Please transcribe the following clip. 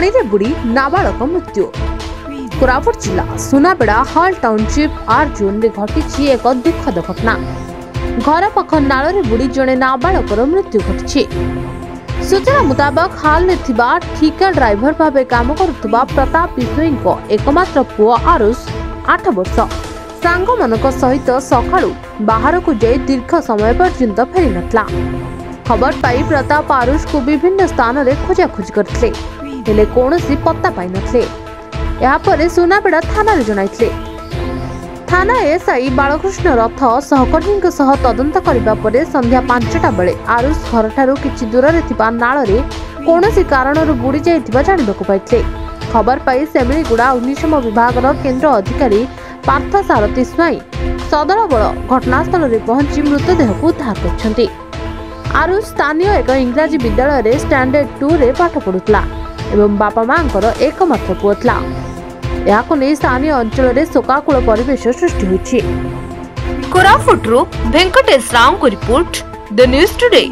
पानी रे बुड़ी नाबालक मृत्यु। कोरापुट जिला सुनाबेड़ा हल टाउनशिप आर जोन रे घटी एक दुखद घटना। घर पाख नाल रे बुड़ी जड़े नाबालकर मृत्यु घटी। सूचना मुताबक हाल में ठिका ड्राइवर भाव काम करुवा प्रताप बिश्नोई एकमात्र पुओ आरुष 8 वर्ष सांग मानक सहित सकाळु बाहर को जाई दीर्घ समय पर्यंत फेरी नथला। खबर पाई प्रताप आरुष को विभिन्न स्थान रे खोजाखोज करथिले हेले कोनोसी पत्ता पाई नथले। या परे सुनाबेड़ा थाना रे जणाइथिले। थाना एसआई बालकृष्ण रथ सहकर्मी सह तदंत करबा परे संध्या 5टा बेले आरुष घर ठारू किछि दूर रे थिबा नाळ रे कोनोसी कारणरु बुडी जाइथिबा जानिबाकु पाइथिले। खबर पाई सेमिलीगुड़ा अग्निशम विभाग केंद्र अधिकारी पार्थ सारथी स्वाई सदर बल घटनास्थल में पहुंची मृतदेह को उद्धार करछंती। आरुष स्थानीय एक इंग्राजी विद्यालय रे स्टैंडर्ड 2 रे पाठ पढुतला एवं बापा मांकर एकमात्र पुओ थला। याको नै स्थानीय अंचल रे शोकाकुल परिवेश सृष्टि होछि। कोरापुट रो वेंकटेश राव को रिपोर्ट द न्यूज टुडे।